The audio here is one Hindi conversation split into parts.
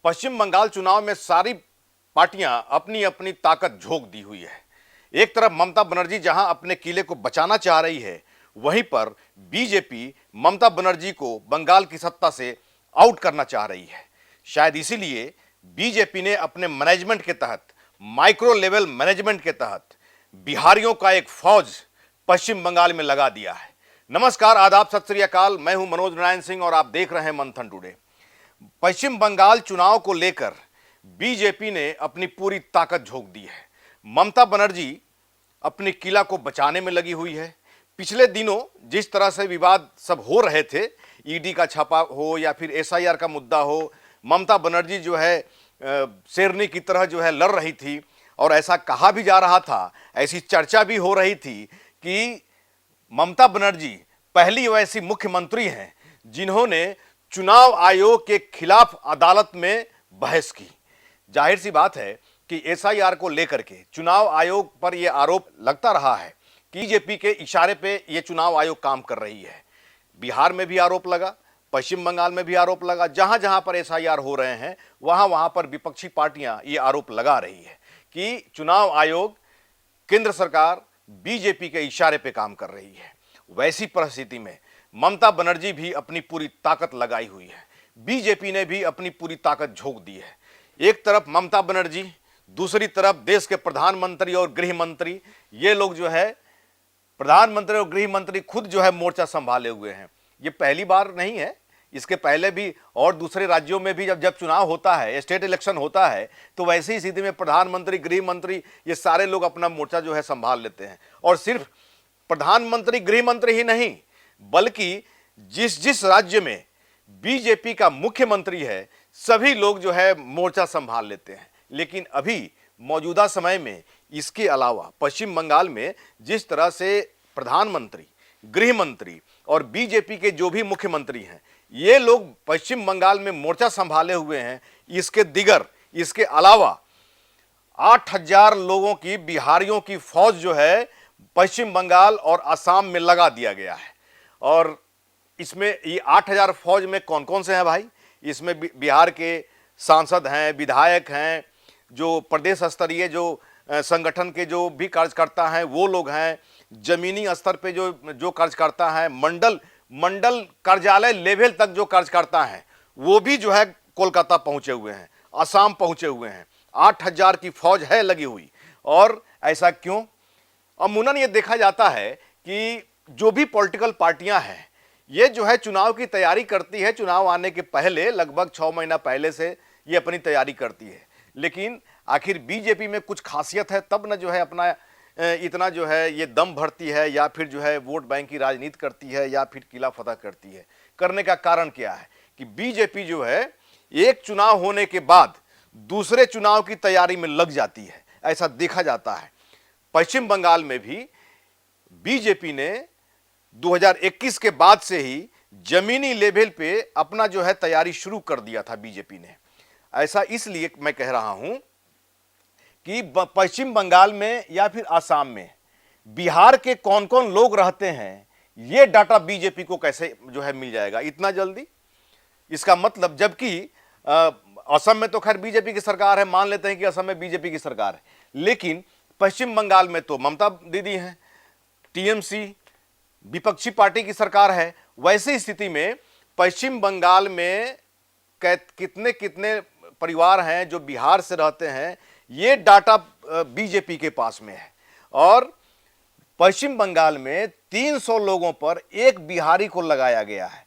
पश्चिम बंगाल चुनाव में सारी पार्टियां अपनी अपनी ताकत झोंक दी हुई है। एक तरफ ममता बनर्जी जहां अपने किले को बचाना चाह रही है, वहीं पर बीजेपी ममता बनर्जी को बंगाल की सत्ता से आउट करना चाह रही है। शायद इसीलिए बीजेपी ने अपने मैनेजमेंट के तहत, माइक्रो लेवल मैनेजमेंट के तहत बिहारियों का एक फौज पश्चिम बंगाल में लगा दिया है। नमस्कार, आदाब, सत श्री अकाल। मैं हूं मनोज नारायण सिंह और आप देख रहे हैं मंथन टुडे। पश्चिम बंगाल चुनाव को लेकर बीजेपी ने अपनी पूरी ताकत झोंक दी है। ममता बनर्जी अपने किला को बचाने में लगी हुई है। पिछले दिनों जिस तरह से विवाद सब हो रहे थे, ईडी का छापा हो या फिर एसआईआर का मुद्दा हो, ममता बनर्जी जो है शेरनी की तरह जो है लड़ रही थी और ऐसा कहा भी जा रहा था, ऐसी चर्चा भी हो रही थी कि ममता बनर्जी पहली वैसी मुख्यमंत्री हैं जिन्होंने चुनाव आयोग के खिलाफ अदालत में बहस की। जाहिर सी बात है कि एसआईआर को लेकर के चुनाव आयोग पर यह आरोप लगता रहा है कि बीजेपी के इशारे पे यह चुनाव आयोग काम कर रही है। बिहार में भी आरोप लगा, पश्चिम बंगाल में भी आरोप लगा। जहां जहां पर एसआईआर हो रहे हैं वहां वहां पर विपक्षी पार्टियां ये आरोप लगा रही है कि चुनाव आयोग, केंद्र सरकार बीजेपी के इशारे पे काम कर रही है। वैसी परिस्थिति में ममता बनर्जी भी अपनी पूरी ताकत लगाई हुई है। बीजेपी ने भी अपनी पूरी ताकत झोंक दी है। एक तरफ ममता बनर्जी, दूसरी तरफ देश के प्रधानमंत्री और गृह मंत्री। ये लोग जो है प्रधानमंत्री और गृह मंत्री खुद जो है मोर्चा संभाले हुए हैं। ये पहली बार नहीं है, इसके पहले भी और दूसरे राज्यों में भी जब चुनाव होता है, स्टेट इलेक्शन होता है, तो वैसी ही स्थिति में प्रधानमंत्री, गृह मंत्री, ये सारे लोग अपना मोर्चा जो है संभाल लेते हैं। और सिर्फ प्रधानमंत्री, गृह मंत्री ही नहीं, बल्कि जिस जिस राज्य में बीजेपी का मुख्यमंत्री है, सभी लोग जो है मोर्चा संभाल लेते हैं। लेकिन अभी मौजूदा समय में इसके अलावा पश्चिम बंगाल में जिस तरह से प्रधानमंत्री, गृह मंत्री और बीजेपी के जो भी मुख्यमंत्री हैं, ये लोग पश्चिम बंगाल में मोर्चा संभाले हुए हैं। इसके अलावा 8000 लोगों की, बिहारियों की फौज जो है पश्चिम बंगाल और असम में लगा दिया गया है। और इसमें ये 8000 फौज में कौन कौन से हैं भाई? इसमें बिहार के सांसद हैं, विधायक हैं, जो प्रदेश स्तरीय जो संगठन के जो भी कार्यकर्ता हैं वो लोग हैं, जमीनी स्तर पे जो कार्यकर्ता हैं, मंडल कार्यालय लेवल तक जो कार्यकर्ता हैं, वो भी जो है कोलकाता पहुंचे हुए हैं, असम पहुंचे हुए हैं। 8000 की फौज है लगी हुई। और ऐसा क्यों? अमूमन ये देखा जाता है कि जो भी पॉलिटिकल पार्टियां हैं, ये जो है चुनाव की तैयारी करती है। चुनाव आने के पहले लगभग 6 महीना पहले से ये अपनी तैयारी करती है। लेकिन आखिर बीजेपी में कुछ खासियत है, तब न जो है अपना इतना जो है ये दम भरती है, या फिर जो है वोट बैंक की राजनीति करती है, या फिर किला फतह करती है। करने का कारण क्या है कि बीजेपी जो है एक चुनाव होने के बाद दूसरे चुनाव की तैयारी में लग जाती है, ऐसा देखा जाता है। पश्चिम बंगाल में भी बीजेपी ने 2021 के बाद से ही जमीनी लेवल पे अपना जो है तैयारी शुरू कर दिया था बीजेपी ने। ऐसा इसलिए मैं कह रहा हूं कि पश्चिम बंगाल में या फिर असम में बिहार के कौन कौन लोग रहते हैं, यह डाटा बीजेपी को कैसे जो है मिल जाएगा इतना जल्दी? इसका मतलब, जबकि असम में तो खैर बीजेपी की सरकार है, मान लेते हैं कि असम में बीजेपी की सरकार है, लेकिन पश्चिम बंगाल में तो ममता दीदी हैं, टीएमसी विपक्षी पार्टी की सरकार है। वैसी स्थिति में पश्चिम बंगाल में कितने कितने परिवार हैं जो बिहार से रहते हैं, ये डाटा बीजेपी के पास में है। और पश्चिम बंगाल में 300 लोगों पर एक बिहारी को लगाया गया है।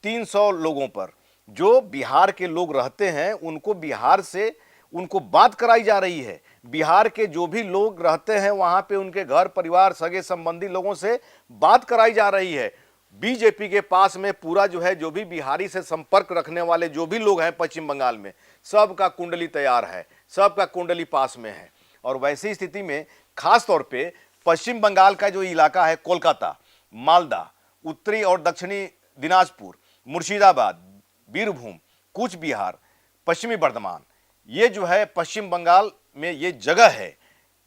300 लोगों पर जो बिहार के लोग रहते हैं, उनको बिहार से उनको बात कराई जा रही है। बिहार के जो भी लोग रहते हैं वहां पे उनके घर परिवार, सगे संबंधी लोगों से बात कराई जा रही है। बीजेपी के पास में पूरा जो है, जो भी बिहारी से संपर्क रखने वाले जो भी लोग हैं पश्चिम बंगाल में, सबका कुंडली तैयार है, सबका कुंडली पास में है। और वैसी स्थिति में खास तौर पे पश्चिम बंगाल का जो इलाका है, कोलकाता, मालदा, उत्तरी और दक्षिणी दिनाजपुर, मुर्शिदाबाद, बीरभूम, कूच बिहार, पश्चिमी बर्धमान, ये जो है पश्चिम बंगाल में ये जगह है।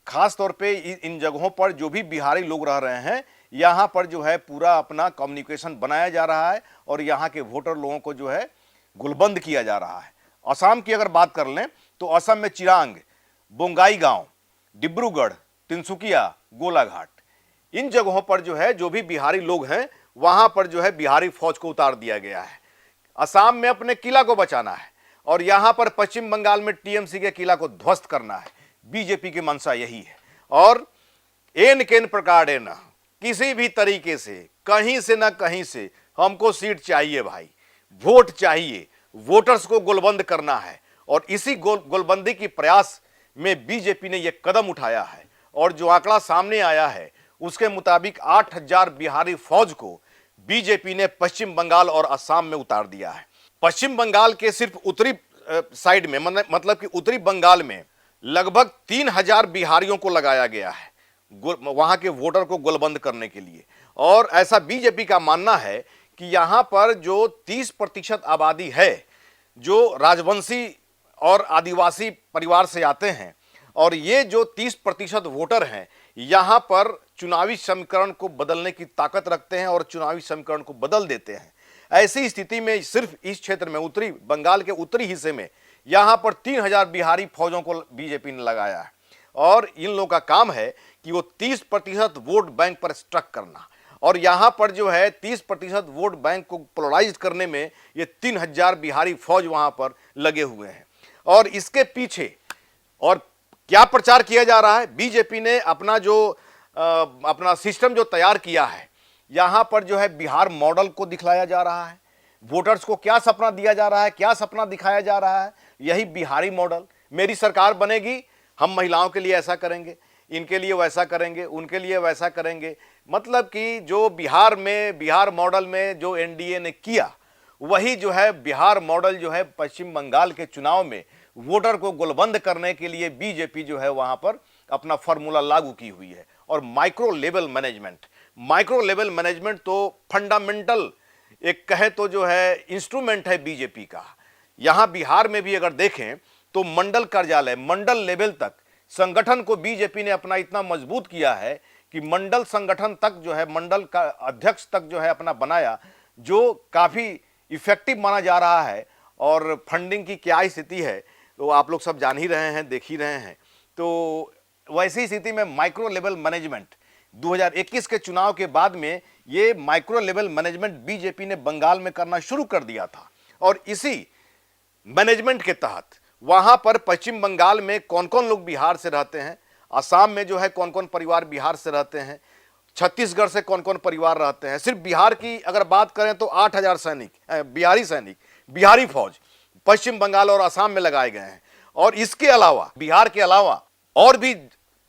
खास तौर पे इन जगहों पर जो भी बिहारी लोग रह रहे हैं, यहाँ पर जो है पूरा अपना कम्युनिकेशन बनाया जा रहा है और यहाँ के वोटर लोगों को जो है गुलबंद किया जा रहा है। असम की अगर बात कर लें तो असम में चिरांग, बोंगाईगांव, डिब्रूगढ़, तिनसुकिया, गोलाघाट, इन जगहों पर जो है जो भी बिहारी लोग हैं वहां पर जो है बिहारी फौज को उतार दिया गया है। असम में अपने किला को बचाना है और यहां पर पश्चिम बंगाल में टीएमसी के किला को ध्वस्त करना है। बीजेपी की मंशा यही है और एन केन प्रकार न किसी भी तरीके से कहीं से ना कहीं से हमको सीट चाहिए भाई, वोट चाहिए, वोटर्स को गोलबंद करना है और इसी गोलबंदी की प्रयास में बीजेपी ने यह कदम उठाया है और जो आंकड़ा सामने आया है उसके मुताबिक 8000 बिहारी फौज को बीजेपी ने पश्चिम बंगाल और असम में उतार दिया है। पश्चिम बंगाल के सिर्फ उत्तरी साइड में मतलब कि उत्तरी बंगाल में लगभग 3000 बिहारियों को लगाया गया है वहां के वोटर को गोलबंद करने के लिए और ऐसा बीजेपी का मानना है कि यहां पर जो 30% आबादी है जो राजवंशी और आदिवासी परिवार से आते हैं और ये जो 30% वोटर हैं यहां पर चुनावी समीकरण को बदलने की ताकत रखते हैं और चुनावी समीकरण को बदल देते हैं। ऐसी स्थिति में सिर्फ इस क्षेत्र में उत्तरी बंगाल के उत्तरी हिस्से में यहां पर 3000 बिहारी फौजों को बीजेपी ने लगाया है और इन लोगों का काम है कि वो 30% वोट बैंक पर स्ट्रक करना और यहां पर जो है 30% वोट बैंक को पोलराइज करने में ये 3000 बिहारी फौज वहां पर लगे हुए हैं। और इसके पीछे और क्या प्रचार किया जा रहा है, बीजेपी ने अपना सिस्टम जो तैयार किया है यहां पर जो है बिहार मॉडल को दिखलाया जा रहा है। वोटर्स को क्या सपना दिया जा रहा है, क्या सपना दिखाया जा रहा है, यही बिहारी मॉडल। मेरी सरकार बनेगी, हम महिलाओं के लिए ऐसा करेंगे, इनके लिए वैसा करेंगे, उनके लिए वैसा करेंगे। मतलब कि जो बिहार मॉडल में जो एनडीए ने किया वही जो है बिहार मॉडल जो है पश्चिम बंगाल के चुनाव में वोटर को गोलबंद करने के लिए बीजेपी जो है वहां पर अपना फॉर्मूला लागू की हुई है। और माइक्रो लेवल मैनेजमेंट तो फंडामेंटल एक कहे तो जो है इंस्ट्रूमेंट है बीजेपी का। यहां बिहार में भी अगर देखें तो मंडल कार्यालय, मंडल लेवल तक संगठन को बीजेपी ने अपना इतना मजबूत किया है कि मंडल संगठन तक जो है, मंडल का अध्यक्ष तक जो है अपना बनाया, जो काफी इफेक्टिव माना जा रहा है। और फंडिंग की क्या स्थिति है तो आप लोग सब जान ही रहे हैं, देख ही रहे हैं। तो वैसी स्थिति में माइक्रो लेवल मैनेजमेंट 2021 के चुनाव के बाद में ये माइक्रो लेवल मैनेजमेंट बीजेपी ने बंगाल में करना शुरू कर दिया था और इसी मैनेजमेंट के तहत वहां पर पश्चिम बंगाल में कौन कौन लोग बिहार से रहते हैं, असम में जो है कौन कौन परिवार बिहार से रहते हैं, छत्तीसगढ़ से कौन कौन परिवार रहते हैं। सिर्फ बिहार की अगर बात करें तो 8000 बिहारी फौज पश्चिम बंगाल और असम में लगाए गए हैं। और इसके अलावा बिहार के अलावा और भी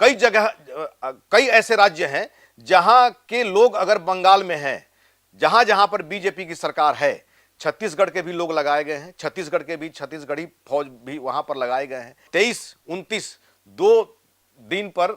कई जगह, कई ऐसे राज्य हैं जहां के लोग अगर बंगाल में हैं, जहां जहां पर बीजेपी की सरकार है, छत्तीसगढ़ के भी लोग लगाए गए हैं, छत्तीसगढ़ के भी छत्तीसगढ़ी फौज भी वहां पर लगाए गए हैं। 23-29 2 दिन पर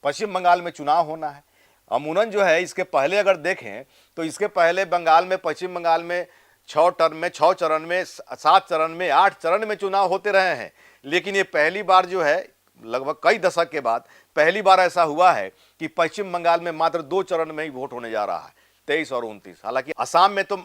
पश्चिम बंगाल में चुनाव होना है। अमूमन जो है इसके पहले अगर देखें तो इसके पहले बंगाल में, पश्चिम बंगाल में 6 चरण में 7 चरण में 8 चरण में चुनाव होते रहे हैं। लेकिन ये पहली बार जो है लगभग कई दशक के बाद पहली बार ऐसा हुआ है कि पश्चिम बंगाल में मात्र 2 चरण में ही वोट होने जा रहा है, 23 और 29। हालांकि असम में तो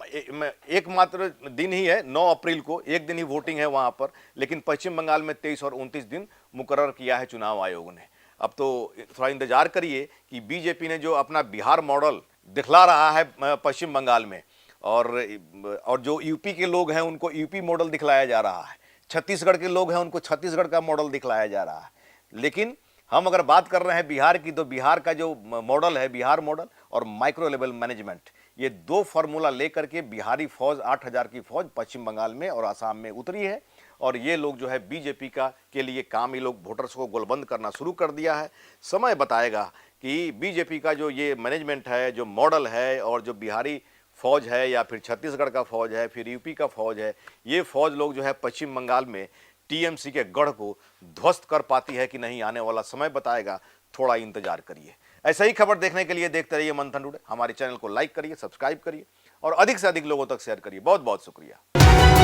एक मात्र दिन ही है, 9 अप्रैल को एक दिन ही वोटिंग है वहां पर, लेकिन पश्चिम बंगाल में 23 और 29 दिन मुकर्रर किया है चुनाव आयोग ने। अब तो थोड़ा इंतजार करिए कि बीजेपी ने जो अपना बिहार मॉडल दिखला रहा है पश्चिम बंगाल में, और जो यूपी के लोग हैं उनको यूपी मॉडल दिखलाया जा रहा है, छत्तीसगढ़ के लोग हैं उनको छत्तीसगढ़ का मॉडल दिखलाया जा रहा है। लेकिन हम अगर बात कर रहे हैं बिहार की, तो बिहार का जो मॉडल है, बिहार मॉडल और माइक्रो लेवल मैनेजमेंट, ये 2 फार्मूला लेकर के बिहारी फौज 8000 की फौज पश्चिम बंगाल में और असम में उतरी है। और ये लोग जो है बीजेपी का के लिए काम, ये लोग वोटर्स को गोलबंद करना शुरू कर दिया है। समय बताएगा कि बीजेपी का जो ये मैनेजमेंट है, जो मॉडल है, और जो बिहारी फौज है या फिर छत्तीसगढ़ का फौज है, फिर यूपी का फौज है, ये फौज लोग जो है पश्चिम बंगाल में टीएमसी के गढ़ को ध्वस्त कर पाती है कि नहीं, आने वाला समय बताएगा। थोड़ा इंतजार करिए। ऐसा ही खबर देखने के लिए देखते रहिए मंथन टुडे। हमारे चैनल को लाइक करिए, सब्सक्राइब करिए और अधिक से अधिक लोगों तक शेयर करिए। बहुत बहुत शुक्रिया।